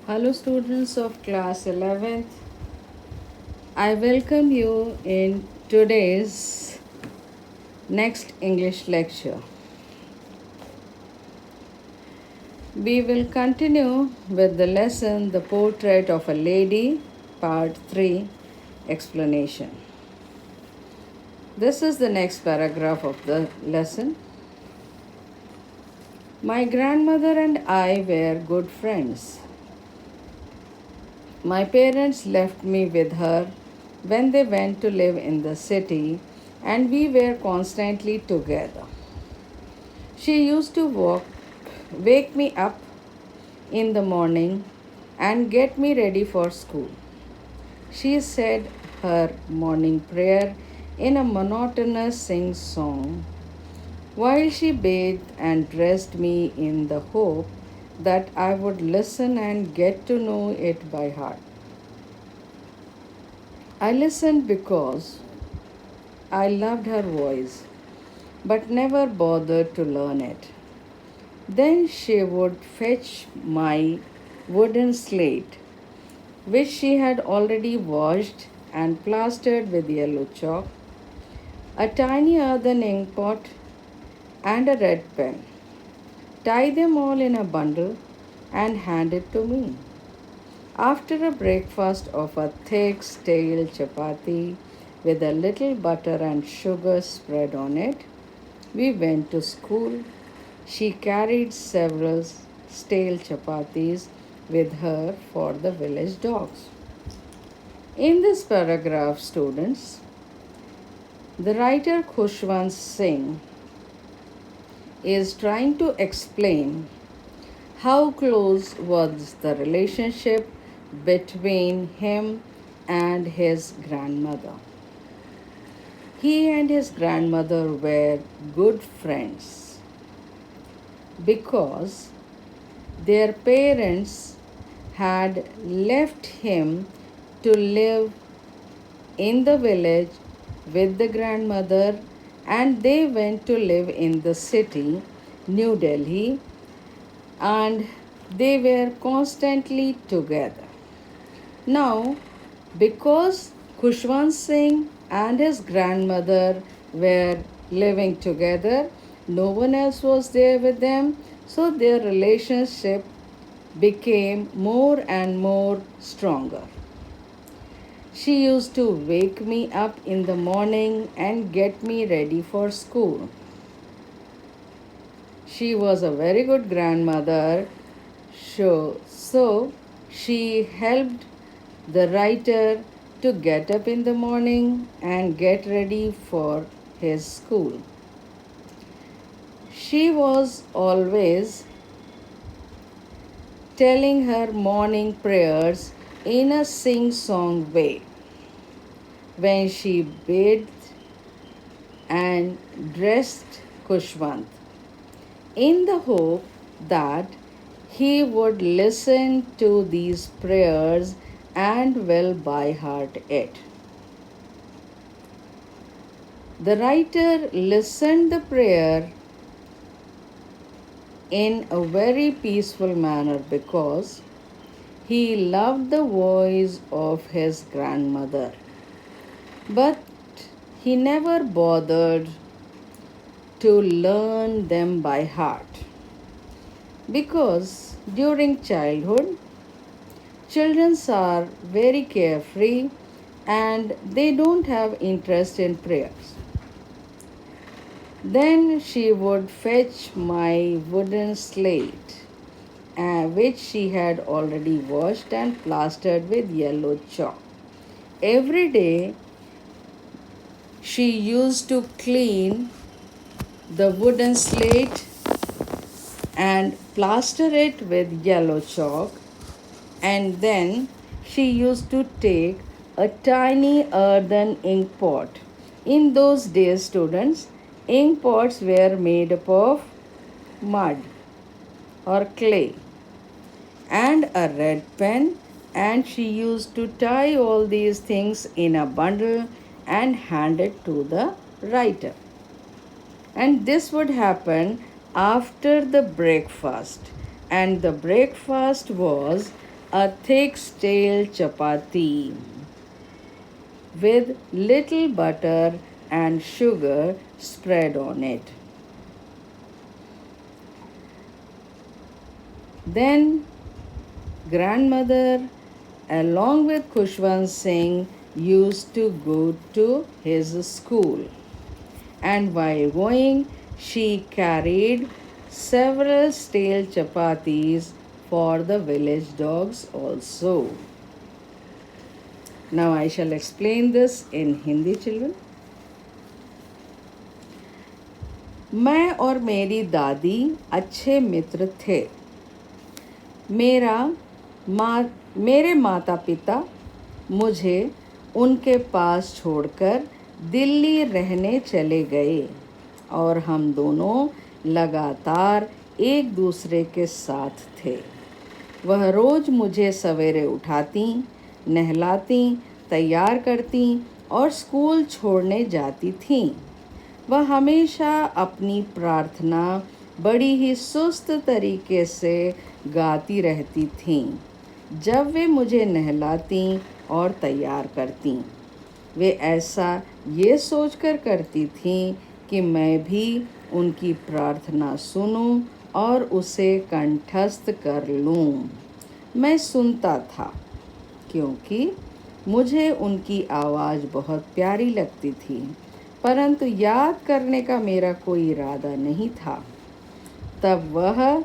Hello, students of class 11th. I welcome you in today's next English lecture. We will continue with the lesson The Portrait of a Lady, Part 3, Explanation. This is the next paragraph of the lesson. My grandmother and I were good friends. My parents left me with her when they went to live in the city, and we were constantly together. She used to wake me up in the morning and get me ready for school. She said her morning prayer in a monotonous sing song while she bathed and dressed me in the hope that I would listen and get to know it by heart. I listened because I loved her voice, but never bothered to learn it. Then she would fetch my wooden slate, which she had already washed and plastered with yellow chalk, a tiny earthen ink pot, and a red pen. Tie them all in a bundle and hand it to me. After a breakfast of a thick stale chapati with a little butter and sugar spread on it, we went to school. She carried several stale chapatis with her for the village dogs. In this paragraph, students, the writer Khushwant Singh is trying to explain how close was the relationship between him and his grandmother. He and his grandmother were good friends because their parents had left him to live in the village with the grandmother, and they went to live in the city, New Delhi, and they were constantly together. Now, because Khushwant Singh and his grandmother were living together, no one else was there with them, so their relationship became more and more stronger. She used to wake me up in the morning and get me ready for school. She was a very good grandmother, so she helped the writer to get up in the morning and get ready for his school. She was always telling her morning prayers in a sing song way when she bathed and dressed Khushwant in the hope that he would listen to these prayers and will by heart it. The writer listened the prayer in a very peaceful manner because he loved the voice of his grandmother. But he never bothered to learn them by heart because during childhood, children are very carefree and they don't have interest in prayers. Then she would fetch my wooden slate, which she had already washed and plastered with yellow chalk. Every day she used to clean the wooden slate and plaster it with yellow chalk, and then she used to take a tiny earthen ink pot. In those days, students, ink pots were made up of mud or clay and a red pen, and she used to tie all these things in a bundle and hand it to the writer. And this would happen after the breakfast, and the breakfast was a thick stale chapati with little butter and sugar spread on it. Then grandmother, along with Khushwant Singh, used to go to his school. And while going, she carried several stale chapatis for the village dogs also. Now I shall explain this in Hindi, children. मैं और मेरी दादी अच्छे मित्र थे. मेरे माता पिता मुझे उनके पास छोड़कर दिल्ली रहने चले गए और हम दोनों लगातार एक दूसरे के साथ थे. वह रोज़ मुझे सवेरे उठाती, नहलाती, तैयार करती और स्कूल छोड़ने जाती थीं. वह हमेशा अपनी प्रार्थना बड़ी ही सुस्त तरीके से गाती रहती थीं जब वे मुझे नहलाती और तैयार करती. वे ऐसा ये सोचकर करती थीं कि मैं भी उनकी प्रार्थना सुनूं और उसे कंठस्थ कर लूं. मैं सुनता था क्योंकि मुझे उनकी आवाज़ बहुत प्यारी लगती थी, परंतु याद करने का मेरा कोई इरादा नहीं था. तब वह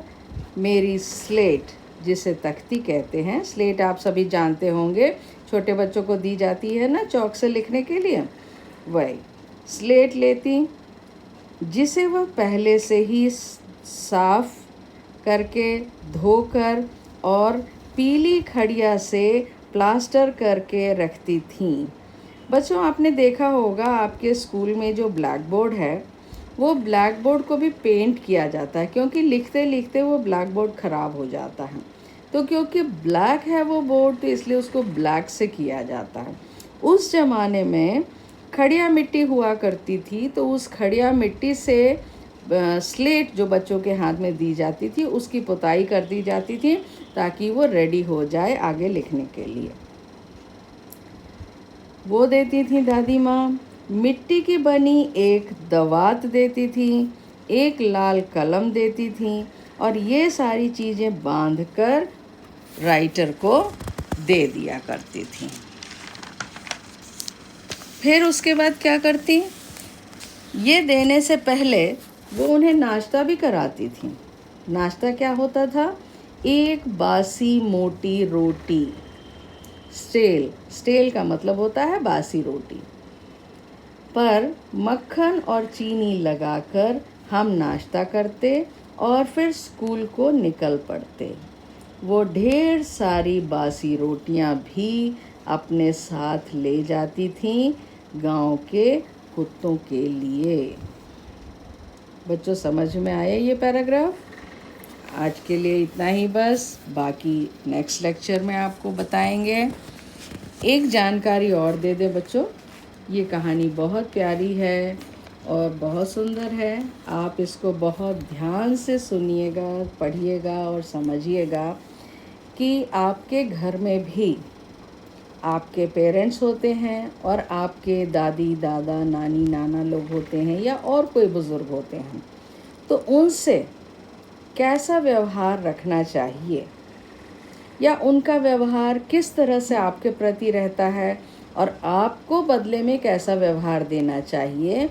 मेरी स्लेट, जिसे तख्ती कहते हैं, स्लेट आप सभी जानते होंगे, छोटे बच्चों को दी जाती है ना चौक से लिखने के लिए, वही स्लेट लेती, जिसे वह पहले से ही साफ करके, धोकर और पीली खड़िया से प्लास्टर करके रखती थीं. बच्चों, आपने देखा होगा आपके स्कूल में जो ब्लैक बोर्ड है, वो ब्लैक बोर्ड को भी पेंट किया जाता है क्योंकि लिखते लिखते वो ब्लैक बोर्ड ख़राब हो जाता है. तो क्योंकि ब्लैक है वो बोर्ड, तो इसलिए उसको ब्लैक से किया जाता है. उस ज़माने में खड़िया मिट्टी हुआ करती थी, तो उस खड़िया मिट्टी से स्लेट जो बच्चों के हाथ में दी जाती थी उसकी पुताई कर दी जाती थी ताकि वो रेडी हो जाए आगे लिखने के लिए. वो देती थी दादी माँ. मिट्टी की बनी एक दवात देती थी, एक लाल कलम देती थी और ये सारी चीज़ें बांधकर राइटर को दे दिया करती थी. फिर उसके बाद क्या करती, ये देने से पहले वो उन्हें नाश्ता भी कराती थी. नाश्ता क्या होता था? एक बासी मोटी रोटी. स्टेल का मतलब होता है बासी रोटी पर मक्खन और चीनी लगाकर हम नाश्ता करते और फिर स्कूल को निकल पड़ते. वो ढेर सारी बासी रोटियां भी अपने साथ ले जाती थीं गांव के कुत्तों के लिए. बच्चों, समझ में आया ये पैराग्राफ? आज के लिए इतना ही बस, बाकी नेक्स्ट लेक्चर में आपको बताएंगे. एक जानकारी और दे दे बच्चों, ये कहानी बहुत प्यारी है और बहुत सुंदर है. आप इसको बहुत ध्यान से सुनिएगा, पढ़िएगा और समझिएगा कि आपके घर में भी आपके पेरेंट्स होते हैं और आपके दादी दादा नानी नाना लोग होते हैं या और कोई बुज़ुर्ग होते हैं, तो उनसे कैसा व्यवहार रखना चाहिए या उनका व्यवहार किस तरह से आपके प्रति रहता है और आपको बदले में कैसा व्यवहार देना चाहिए,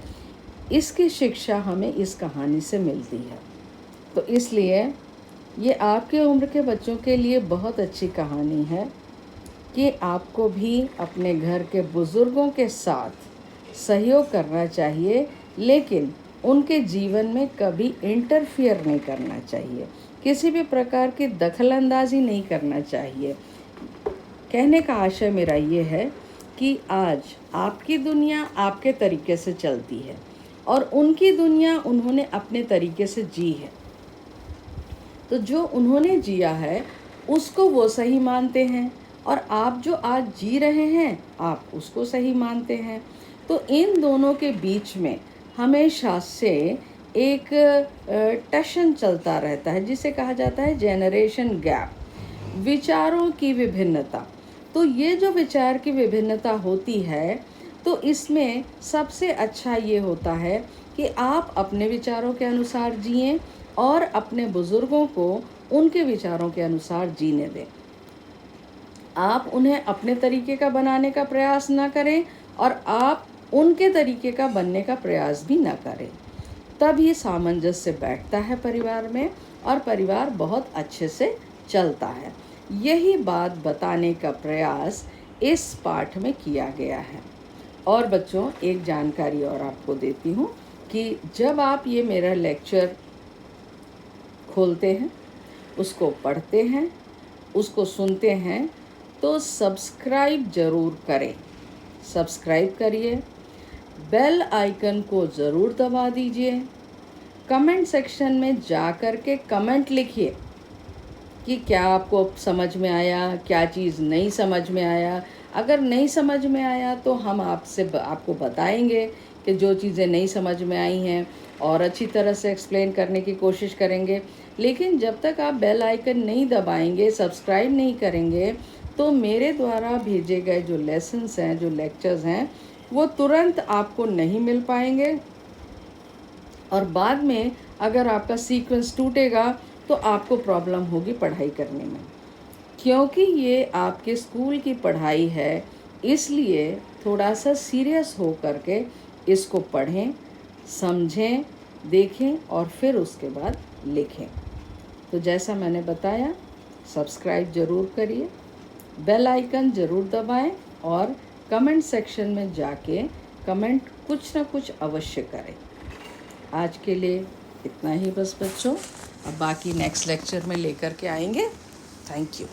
इसकी शिक्षा हमें इस कहानी से मिलती है. तो इसलिए ये आपके उम्र के बच्चों के लिए बहुत अच्छी कहानी है कि आपको भी अपने घर के बुज़ुर्गों के साथ सहयोग करना चाहिए, लेकिन उनके जीवन में कभी इंटरफियर नहीं करना चाहिए, किसी भी प्रकार की दखलंदाजी नहीं करना चाहिए. कहने का आशय मेरा ये है कि आज आपकी दुनिया आपके तरीके से चलती है और उनकी दुनिया उन्होंने अपने तरीके से जी है. तो जो उन्होंने जिया है उसको वो सही मानते हैं और आप जो आज जी रहे हैं आप उसको सही मानते हैं. तो इन दोनों के बीच में हमेशा से एक टशन चलता रहता है जिसे कहा जाता है जनरेशन गैप. विचारों की विभिन्नता। तो ये जो विचार की विभिन्नता होती है, तो इसमें सबसे अच्छा ये होता है कि आप अपने विचारों के अनुसार जिएं और अपने बुज़ुर्गों को उनके विचारों के अनुसार जीने दें। आप उन्हें अपने तरीके का बनाने का प्रयास ना करें और आप उनके तरीके का बनने का प्रयास भी ना करें। तब ये सामंजस्य बैठता है परिवार में और परिवार बहुत अच्छे से चलता है। यही बात बताने का प्रयास इस पाठ में किया गया है। और बच्चों, एक जानकारी और आपको देती हूँ कि जब आप ये मेरा लेक्चर खोलते हैं, उसको पढ़ते हैं, उसको सुनते हैं, तो सब्सक्राइब ज़रूर करें। सब्सक्राइब करिए, बेल आइकन को ज़रूर दबा दीजिए, कमेंट सेक्शन में जा कर के कमेंट लिखिए कि क्या आपको समझ में आया, क्या चीज़ नहीं समझ में आया। अगर नहीं समझ में आया तो हम आपको बताएंगे कि जो चीज़ें नहीं समझ में आई हैं और अच्छी तरह से एक्सप्लेन करने की कोशिश करेंगे। लेकिन जब तक आप बेल आइकन नहीं दबाएंगे, सब्सक्राइब नहीं करेंगे, तो मेरे द्वारा भेजे गए जो लेसन्स हैं, जो लेक्चर्स हैं, वो तुरंत आपको नहीं मिल पाएंगे और बाद में अगर आपका सीक्वेंस टूटेगा तो आपको प्रॉब्लम होगी पढ़ाई करने में। क्योंकि ये आपके स्कूल की पढ़ाई है, इसलिए थोड़ा सा सीरियस हो करके इसको पढ़ें, समझें, देखें और फिर उसके बाद लिखें। तो जैसा मैंने बताया, सब्सक्राइब ज़रूर करिए, बेल आइकन ज़रूर दबाएं और कमेंट सेक्शन में जाके कमेंट कुछ ना कुछ अवश्य करें। आज के लिए इतना ही बस बच्चों, अब बाकी नेक्स्ट लेक्चर में लेकर के आएंगे। Thank you.